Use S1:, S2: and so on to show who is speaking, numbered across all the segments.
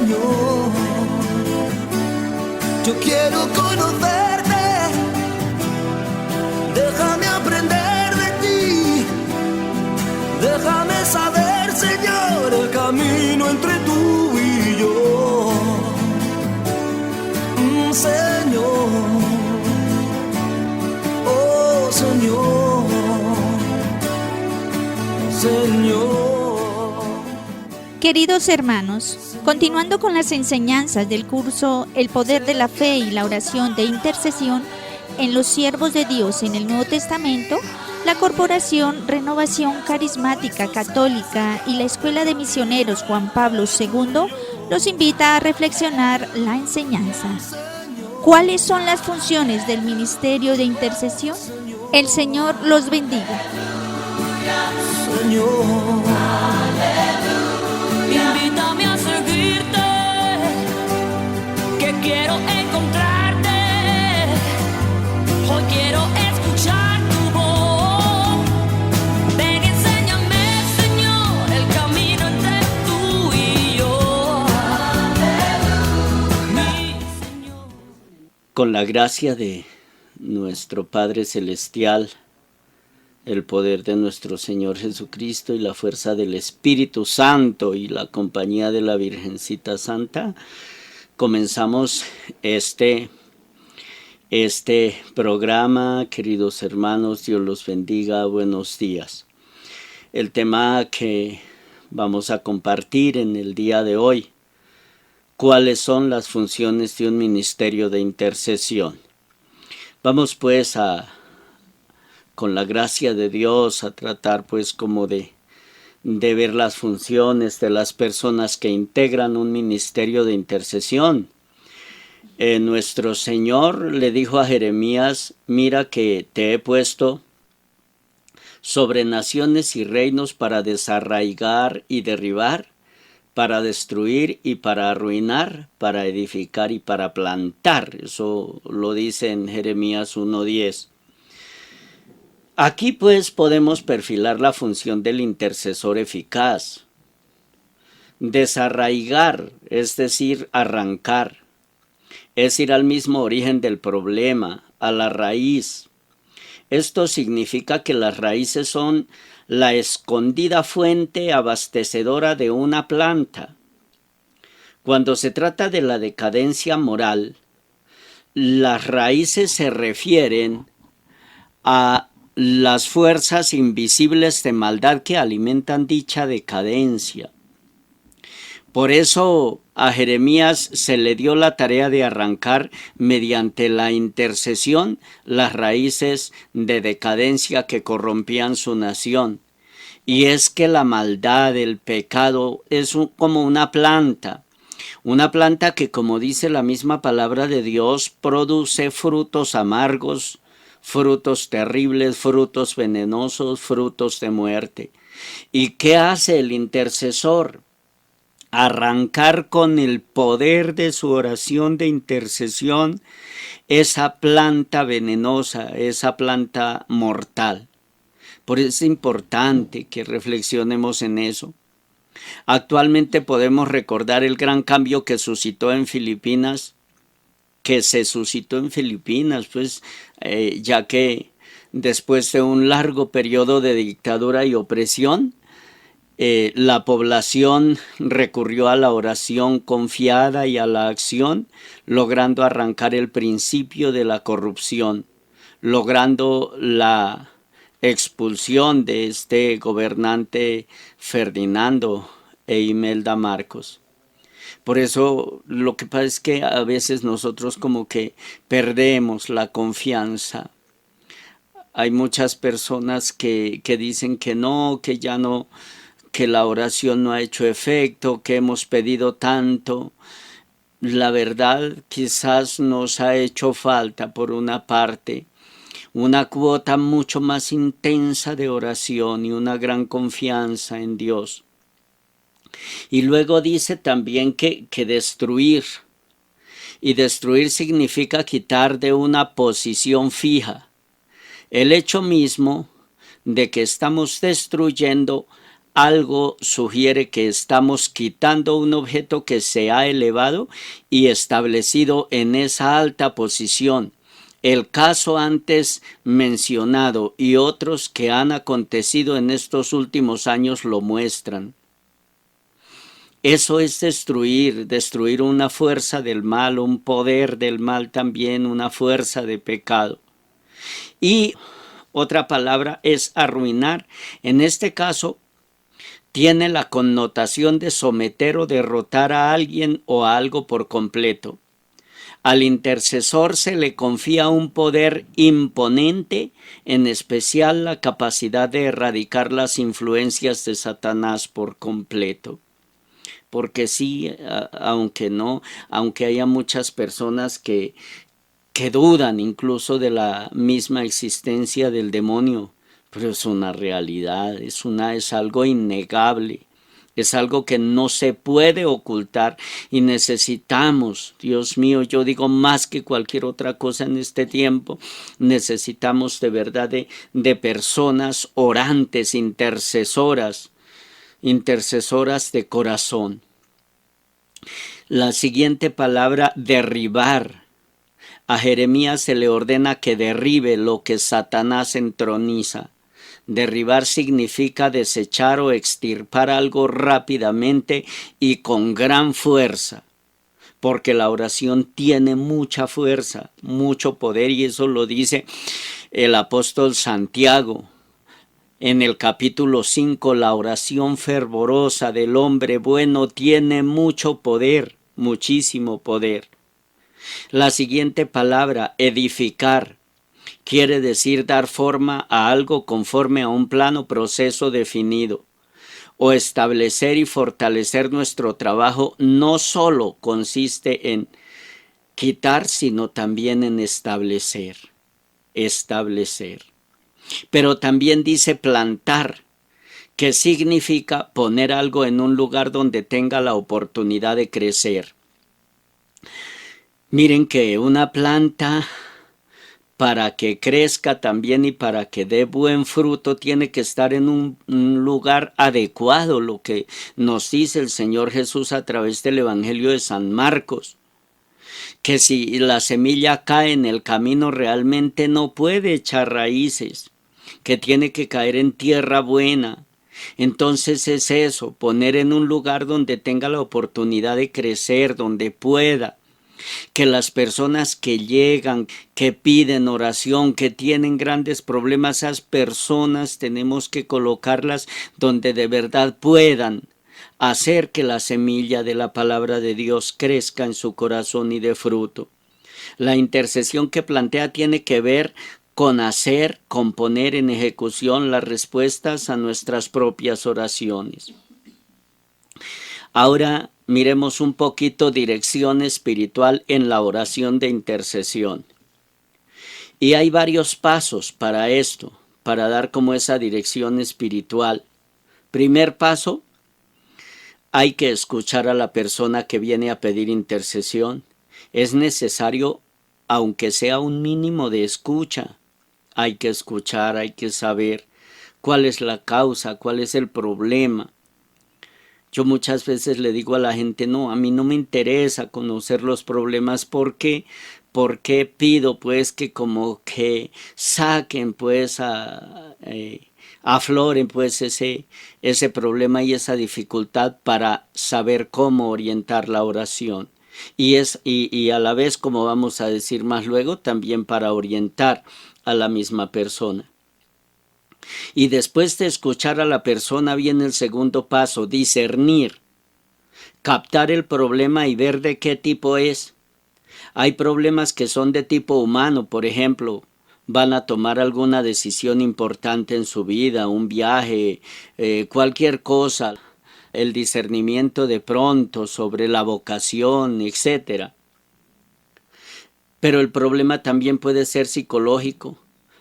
S1: Señor, yo quiero conocerte, déjame aprender de ti, déjame saber, Señor, el camino entre tú y yo. Señor, oh Señor, Señor.
S2: Queridos hermanos, continuando con las enseñanzas del curso El poder de la fe y la oración de intercesión en los siervos de Dios en el Nuevo Testamento, la Corporación Renovación Carismática Católica y la Escuela de Misioneros Juan Pablo II los invita a reflexionar la enseñanza. ¿Cuáles son las funciones del ministerio de intercesión? El Señor los bendiga.
S1: Señor,
S3: invítame a seguirte, que quiero encontrarte. Hoy quiero escuchar tu voz. Ven y enséñame, Señor, el camino entre tú y yo. Mi Señor.
S4: Con la gracia de nuestro Padre Celestial, el poder de nuestro Señor Jesucristo y la fuerza del Espíritu Santo y la compañía de la Virgencita Santa, comenzamos este programa. Queridos hermanos, Dios los bendiga, buenos días. El tema que vamos a compartir en el día de hoy: ¿cuáles son las funciones de un ministerio de intercesión? Vamos pues con la gracia de Dios, a tratar pues como de ver las funciones de las personas que integran un ministerio de intercesión. Nuestro Señor le dijo a Jeremías: mira que te he puesto sobre naciones y reinos para desarraigar y derribar, para destruir y para arruinar, para edificar y para plantar. Eso lo dice en Jeremías 1:10. Aquí pues podemos perfilar la función del intercesor eficaz. Desarraigar, es decir, arrancar, es ir al mismo origen del problema, a la raíz. Esto significa que las raíces son la escondida fuente abastecedora de una planta. Cuando se trata de la decadencia moral, las raíces se refieren a las fuerzas invisibles de maldad que alimentan dicha decadencia. Por eso a Jeremías se le dio la tarea de arrancar mediante la intercesión las raíces de decadencia que corrompían su nación. Y es que la maldad, el pecado, es como una planta que, como dice la misma palabra de Dios, produce frutos amargos, frutos terribles, frutos venenosos, frutos de muerte. ¿Y qué hace el intercesor? Arrancar con el poder de su oración de intercesión esa planta venenosa, esa planta mortal. Por eso es importante que reflexionemos en eso. Actualmente podemos recordar el gran cambio que se suscitó en Filipinas, pues ya que después de un largo periodo de dictadura y opresión, la población recurrió a la oración confiada y a la acción, logrando arrancar el principio de la corrupción, logrando la expulsión de este gobernante Ferdinando e Imelda Marcos. Por eso lo que pasa es que a veces nosotros como que perdemos la confianza. Hay muchas personas que dicen que no, que ya no, que la oración no ha hecho efecto, que hemos pedido tanto. La verdad, quizás nos ha hecho falta, por una parte, una cuota mucho más intensa de oración y una gran confianza en Dios. Y luego dice también que destruir. Y destruir significa quitar de una posición fija. El hecho mismo de que estamos destruyendo algo sugiere que estamos quitando un objeto que se ha elevado y establecido en esa alta posición. El caso antes mencionado y otros que han acontecido en estos últimos años lo muestran. Eso es destruir una fuerza del mal, un poder del mal también, una fuerza de pecado. Y otra palabra es arruinar. En este caso, tiene la connotación de someter o derrotar a alguien o a algo por completo. Al intercesor se le confía un poder imponente, en especial la capacidad de erradicar las influencias de Satanás por completo. Porque sí, aunque haya muchas personas que dudan incluso de la misma existencia del demonio, pero es una realidad, es algo innegable. Es algo que no se puede ocultar y necesitamos, Dios mío, yo digo más que cualquier otra cosa en este tiempo, necesitamos de verdad de personas orantes, intercesoras de corazón. La siguiente palabra, derribar. A Jeremías se le ordena que derribe lo que Satanás entroniza. Derribar significa desechar o extirpar algo rápidamente y con gran fuerza, porque la oración tiene mucha fuerza, mucho poder, y eso lo dice el apóstol Santiago. En el capítulo 5, la oración fervorosa del hombre bueno tiene mucho poder, muchísimo poder. La siguiente palabra, edificar, quiere decir dar forma a algo conforme a un plano proceso definido, o establecer y fortalecer nuestro trabajo no solo consiste en quitar, sino también en establecer. Pero también dice plantar, que significa poner algo en un lugar donde tenga la oportunidad de crecer. Miren que una planta, para que crezca también y para que dé buen fruto, tiene que estar en un lugar adecuado, lo que nos dice el Señor Jesús a través del Evangelio de San Marcos. Que si la semilla cae en el camino realmente no puede echar raíces, que tiene que caer en tierra buena. Entonces es eso, poner en un lugar donde tenga la oportunidad de crecer, donde pueda. Que las personas que llegan, que piden oración, que tienen grandes problemas, esas personas tenemos que colocarlas donde de verdad puedan hacer que la semilla de la palabra de Dios crezca en su corazón y dé fruto. La intercesión que plantea tiene que ver con hacer, con poner en ejecución las respuestas a nuestras propias oraciones. Ahora miremos un poquito dirección espiritual en la oración de intercesión. Y hay varios pasos para esto, para dar como esa dirección espiritual. Primer paso, hay que escuchar a la persona que viene a pedir intercesión. Es necesario, aunque sea un mínimo de escucha, hay que escuchar, hay que saber cuál es la causa, cuál es el problema. Yo muchas veces le digo a la gente, no, a mí no me interesa conocer los problemas porque pido pues que como que saquen pues afloren pues ese problema y esa dificultad para saber cómo orientar la oración. Y a la vez, como vamos a decir más luego, también para orientar a la misma persona. Y después de escuchar a la persona viene el segundo paso, discernir, captar el problema y ver de qué tipo es. Hay problemas que son de tipo humano, por ejemplo, van a tomar alguna decisión importante en su vida, un viaje, cualquier cosa, el discernimiento de pronto sobre la vocación, etc. Pero el problema también puede ser psicológico.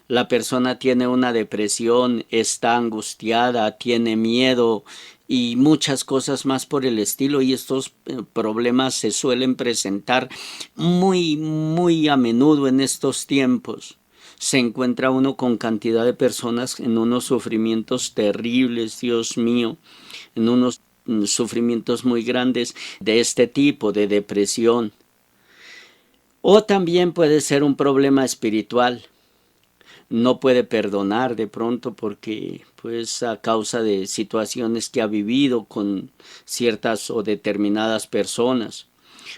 S4: La persona tiene una depresión, está angustiada, tiene miedo y muchas cosas más por el estilo, y estos problemas se suelen presentar muy a menudo en estos tiempos. se encuentra uno con cantidad de personas en unos sufrimientos terribles, Dios mío, en unos sufrimientos muy grandes de este tipo, de depresión. O también puede ser un problema espiritual. No puede perdonar de pronto porque pues a causa de situaciones que ha vivido con ciertas o determinadas personas,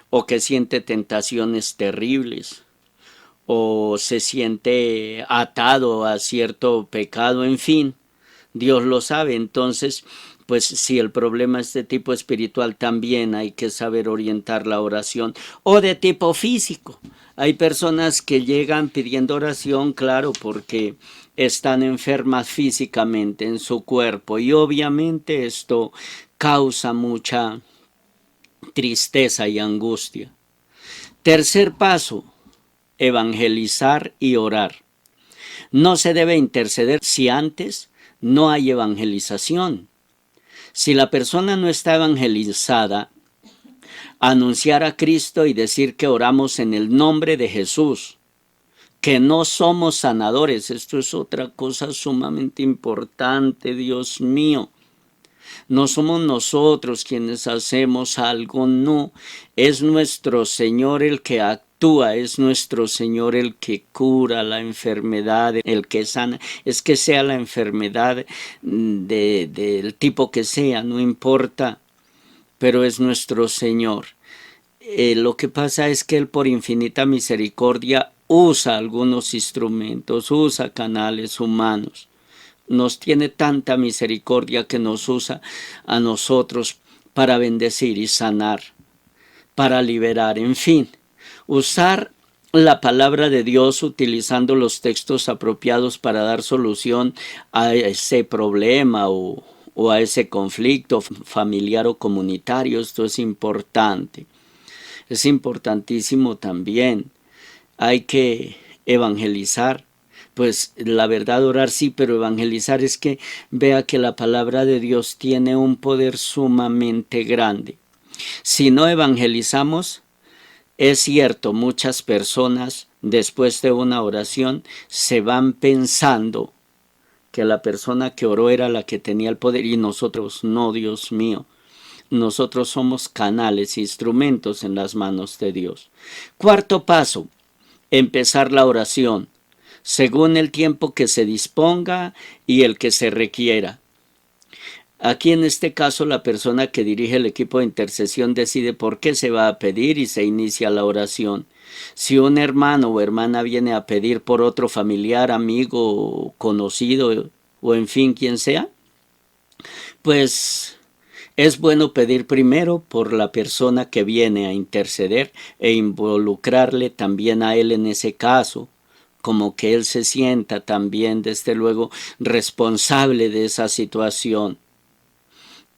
S4: o que siente tentaciones terribles, o se siente atado a cierto pecado, en fin, Dios lo sabe. Entonces, pues si el problema es de tipo espiritual, también hay que saber orientar la oración, o de tipo físico. Hay personas que llegan pidiendo oración, claro, porque están enfermas físicamente en su cuerpo, y obviamente esto causa mucha tristeza y angustia. Tercer paso, evangelizar y orar. No se debe interceder si antes no hay evangelización. Si la persona no está evangelizada, anunciar a Cristo y decir que oramos en el nombre de Jesús, que no somos sanadores. Esto es otra cosa sumamente importante, Dios mío. No somos nosotros quienes hacemos algo, no. Es nuestro Señor el que actúa, es nuestro Señor el que cura la enfermedad, el que sana. Es que sea la enfermedad del tipo que sea, no importa, pero es nuestro Señor. Lo que pasa es que Él, por infinita misericordia, usa algunos instrumentos, usa canales humanos. Nos tiene tanta misericordia que nos usa a nosotros para bendecir y sanar, para liberar, en fin, usar la palabra de Dios utilizando los textos apropiados para dar solución a ese problema o a ese conflicto familiar o comunitario. Esto es importante, es importantísimo también. Hay que evangelizar. Pues la verdad, orar sí, pero evangelizar es que vea que la palabra de Dios tiene un poder sumamente grande. Si no evangelizamos, es cierto, muchas personas después de una oración se van pensando que la persona que oró era la que tenía el poder, y nosotros no, Dios mío. Nosotros somos canales, instrumentos en las manos de Dios. Cuarto paso, empezar la oración según el tiempo que se disponga y el que se requiera. Aquí en este caso la persona que dirige el equipo de intercesión decide por qué se va a pedir y se inicia la oración. Si un hermano o hermana viene a pedir por otro familiar, amigo, conocido o en fin quien sea, pues es bueno pedir primero por la persona que viene a interceder e involucrarle también a él en ese caso, como que él se sienta también, desde luego, responsable de esa situación.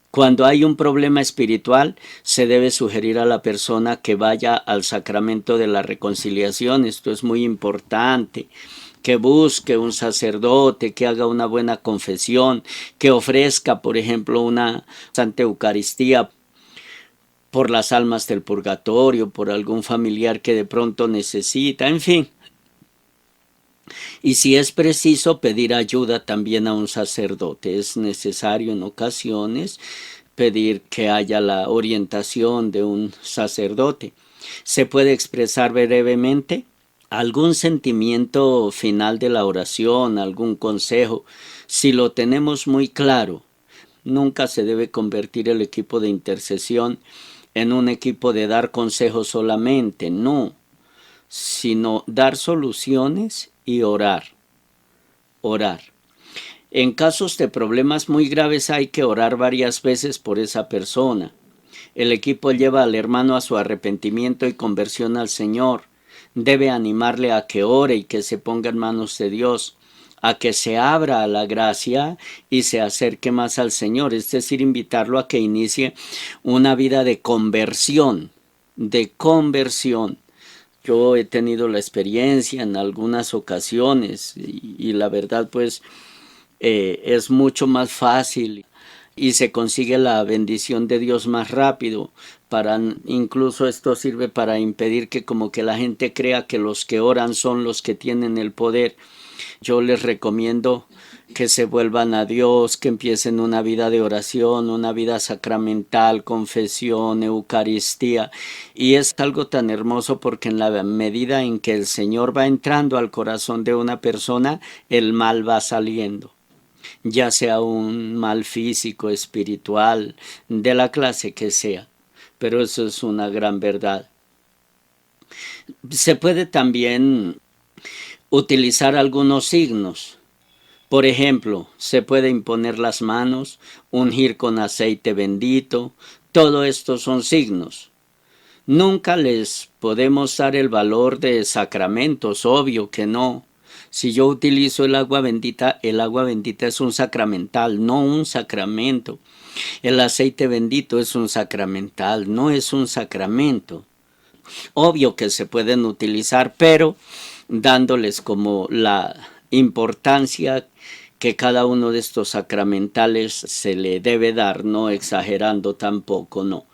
S4: Cuando hay un problema espiritual, se debe sugerir a la persona que vaya al sacramento de la reconciliación. Esto es muy importante, que busque un sacerdote, que haga una buena confesión, que ofrezca, por ejemplo, una Santa Eucaristía por las almas del purgatorio, por algún familiar que de pronto necesita, en fin. Y si es preciso, pedir ayuda también a un sacerdote. Es necesario en ocasiones pedir que haya la orientación de un sacerdote. Se puede expresar brevemente algún sentimiento final de la oración, algún consejo. Si lo tenemos muy claro, nunca se debe convertir el equipo de intercesión en un equipo de dar consejos solamente, no, sino dar soluciones y orar. En casos de problemas muy graves hay que orar varias veces por esa persona. El equipo lleva al hermano a su arrepentimiento y conversión al Señor. Debe animarle a que ore y que se ponga en manos de Dios, a que se abra a la gracia y se acerque más al Señor, es decir, invitarlo a que inicie una vida de conversión, Yo he tenido la experiencia en algunas ocasiones y la verdad pues es mucho más fácil y se consigue la bendición de Dios más rápido. Incluso esto sirve para impedir que como que la gente crea que los que oran son los que tienen el poder. Yo les recomiendo que se vuelvan a Dios, que empiecen una vida de oración, una vida sacramental, confesión, Eucaristía. Y es algo tan hermoso porque en la medida en que el Señor va entrando al corazón de una persona, el mal va saliendo. Ya sea un mal físico, espiritual, de la clase que sea. Pero eso es una gran verdad. Se puede también utilizar algunos signos. Por ejemplo, se puede imponer las manos, ungir con aceite bendito. Todo esto son signos. Nunca les podemos dar el valor de sacramentos, obvio que no. Si yo utilizo el agua bendita es un sacramental, no un sacramento. El aceite bendito es un sacramental, no es un sacramento. Obvio que se pueden utilizar, pero dándoles como la importancia que cada uno de estos sacramentales se le debe dar, no exagerando tampoco, no.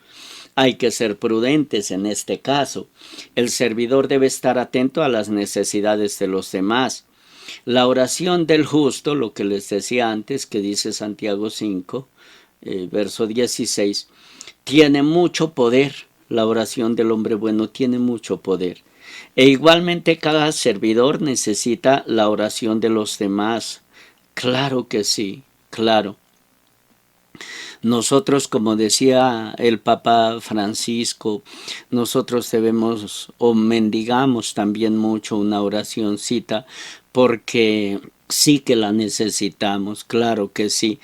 S4: Hay que ser prudentes en este caso. El servidor debe estar atento a las necesidades de los demás. La oración del justo, lo que les decía antes, que dice Santiago 5, verso 16, tiene mucho poder. La oración del hombre bueno tiene mucho poder. E igualmente cada servidor necesita la oración de los demás. Claro que sí, claro. Nosotros, como decía el Papa Francisco, nosotros debemos o mendigamos también mucho una oracioncita porque sí que la necesitamos, claro que sí.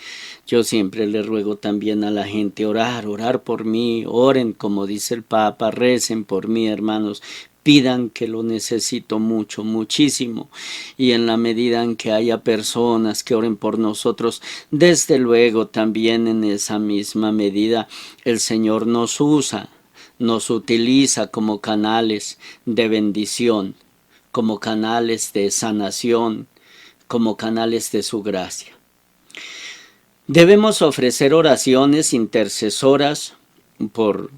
S4: Yo siempre le ruego también a la gente orar por mí, oren como dice el Papa, recen por mí, hermanos. Pidan que lo necesito mucho, muchísimo, y en la medida en que haya personas que oren por nosotros, desde luego también en esa misma medida el Señor nos usa, nos utiliza como canales de bendición, como canales de sanación, como canales de su gracia. Debemos ofrecer oraciones intercesoras por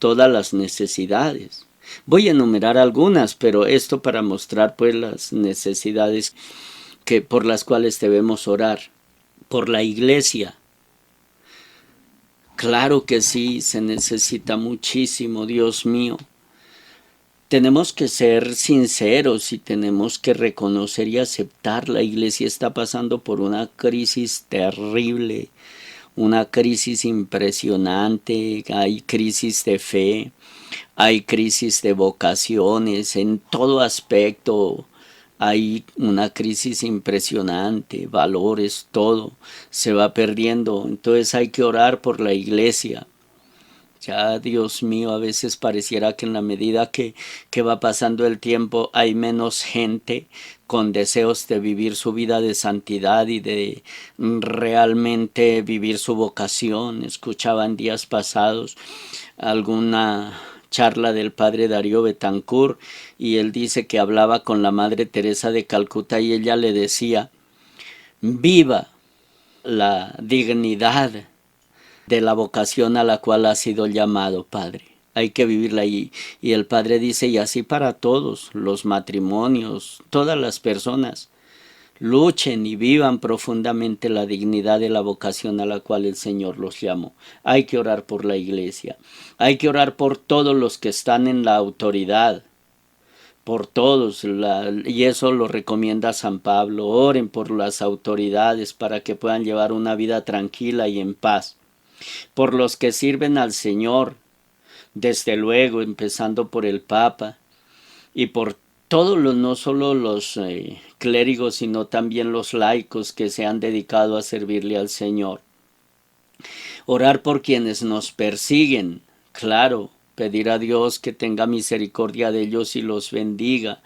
S4: todas las necesidades. Voy a enumerar algunas, pero esto para mostrar pues las necesidades por las cuales debemos orar. Por la iglesia. Claro que sí, se necesita muchísimo, Dios mío. Tenemos que ser sinceros y tenemos que reconocer y aceptar. La iglesia está pasando por una crisis terrible, una crisis impresionante, hay crisis de fe. Hay crisis de vocaciones, en todo aspecto hay una crisis impresionante, valores, todo se va perdiendo. Entonces hay que orar por la iglesia. Ya, Dios mío, a veces pareciera que en la medida que va pasando el tiempo hay menos gente con deseos de vivir su vida de santidad y de realmente vivir su vocación. Escuchaba en días pasados alguna charla del padre Darío Betancourt y él dice que hablaba con la madre Teresa de Calcuta y ella le decía: viva la dignidad de la vocación a la cual ha sido llamado, padre. Hay que vivirla y el padre dice, y así para todos, los matrimonios, todas las personas, luchen y vivan profundamente la dignidad de la vocación a la cual el Señor los llamó. Hay que orar por la iglesia, hay que orar por todos los que están en la autoridad, por todos, y eso lo recomienda San Pablo. Oren por las autoridades para que puedan llevar una vida tranquila y en paz. Por los que sirven al Señor, desde luego, empezando por el Papa, y por todos los, no solo los clérigos, sino también los laicos que se han dedicado a servirle al Señor. Orar por quienes nos persiguen, claro, pedir a Dios que tenga misericordia de ellos y los bendiga.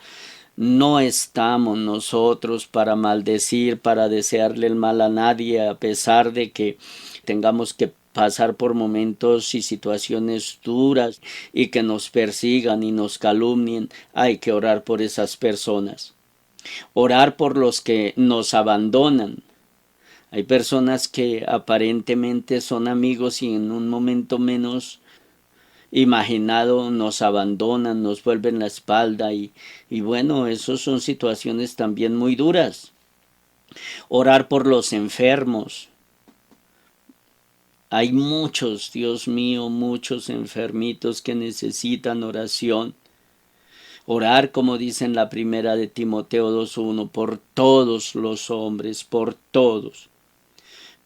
S4: No estamos nosotros para maldecir, para desearle el mal a nadie, a pesar de que tengamos que pasar por momentos y situaciones duras y que nos persigan y nos calumnien. Hay que orar por esas personas. Orar por los que nos abandonan. Hay personas que aparentemente son amigos y en un momento menos imaginado nos abandonan, nos vuelven la espalda y bueno, eso son situaciones también muy duras. Orar por los enfermos. Hay muchos, Dios mío, muchos enfermitos que necesitan oración. Orar, como dice en la primera de Timoteo 2:1, por todos los hombres, por todos,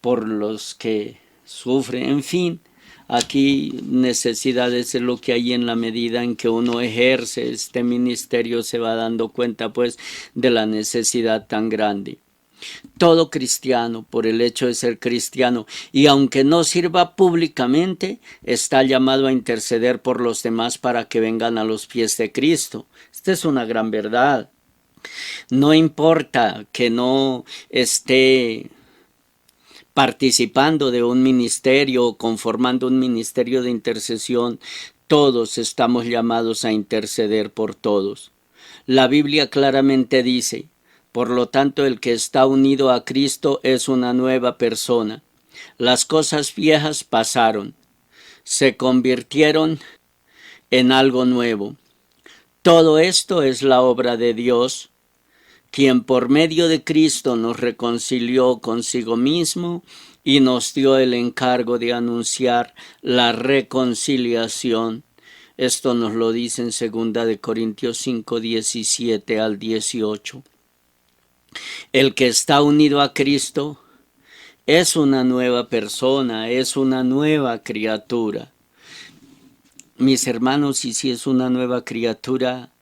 S4: por los que sufren, en fin. Aquí necesidades es lo que hay en la medida en que uno ejerce este ministerio, se va dando cuenta pues de la necesidad tan grande. Todo cristiano, por el hecho de ser cristiano, y aunque no sirva públicamente, está llamado a interceder por los demás para que vengan a los pies de Cristo. Esta es una gran verdad. No importa que no esté participando de un ministerio o conformando un ministerio de intercesión, todos estamos llamados a interceder por todos. La Biblia claramente dice: por lo tanto, el que está unido a Cristo es una nueva persona. Las cosas viejas pasaron, se convirtieron en algo nuevo. Todo esto es la obra de Dios, quien por medio de Cristo nos reconcilió consigo mismo y nos dio el encargo de anunciar la reconciliación. Esto nos lo dice en 2 Corintios 5, 17 al 18. El que está unido a Cristo es una nueva persona, es una nueva criatura. Mis hermanos, y si es una nueva criatura,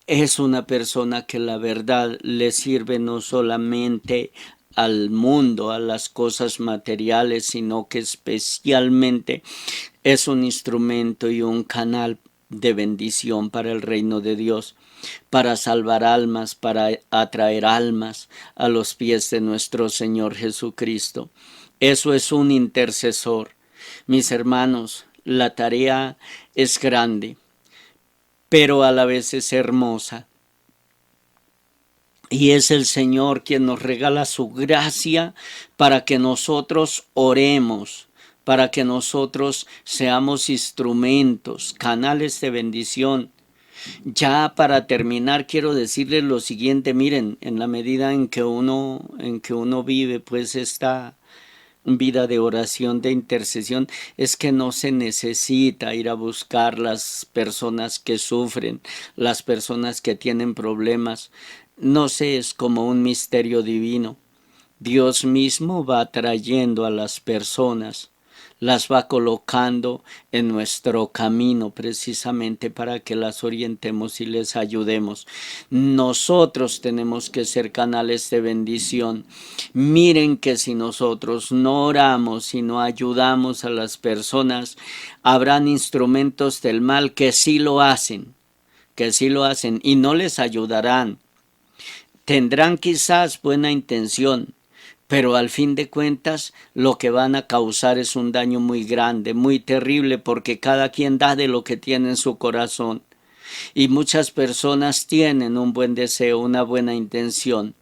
S4: es una persona que la verdad le sirve no solamente al mundo, a las cosas materiales, sino que especialmente es un instrumento y un canal de bendición para el reino de Dios, para salvar almas, para atraer almas a los pies de nuestro Señor Jesucristo. Eso es un intercesor. Mis hermanos, la tarea es grande, pero a la vez es hermosa. Y es el Señor quien nos regala su gracia para que nosotros oremos, para que nosotros seamos instrumentos, canales de bendición. Ya para terminar quiero decirles lo siguiente: miren, en la medida en que uno vive pues esta vida de oración, de intercesión, es que no se necesita ir a buscar las personas que sufren, las personas que tienen problemas. No sé, es como un misterio divino. Dios mismo va trayendo a las personas, las va colocando en nuestro camino precisamente para que las orientemos y les ayudemos. Nosotros tenemos que ser canales de bendición. Miren que si nosotros no oramos y no ayudamos a las personas, habrán instrumentos del mal que sí lo hacen y no les ayudarán. Tendrán quizás buena intención, pero al fin de cuentas lo que van a causar es un daño muy grande, muy terrible, porque cada quien da de lo que tiene en su corazón. Y muchas personas tienen un buen deseo, una buena intención,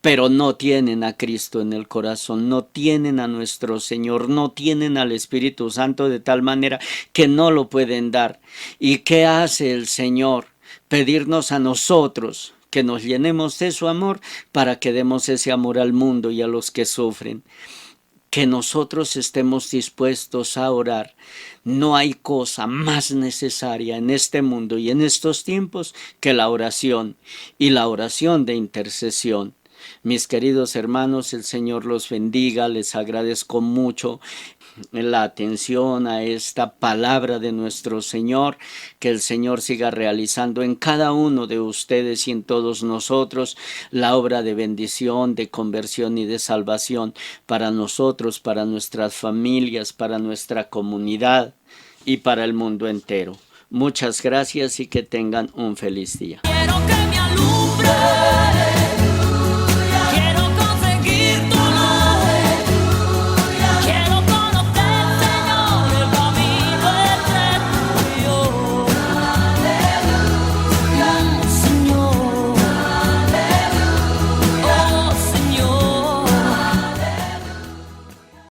S4: pero no tienen a Cristo en el corazón, no tienen a nuestro Señor, no tienen al Espíritu Santo, de tal manera que no lo pueden dar. ¿Y qué hace el Señor? Pedirnos a nosotros que nos llenemos de su amor para que demos ese amor al mundo y a los que sufren. Que nosotros estemos dispuestos a orar. No hay cosa más necesaria en este mundo y en estos tiempos que la oración, y la oración de intercesión. Mis queridos hermanos, el Señor los bendiga. Les agradezco mucho la atención a esta palabra de nuestro Señor. Que el Señor siga realizando en cada uno de ustedes y en todos nosotros la obra de bendición, de conversión y de salvación para nosotros, para nuestras familias, para nuestra comunidad y para el mundo entero. Muchas gracias y que tengan un feliz día.
S3: Quiero que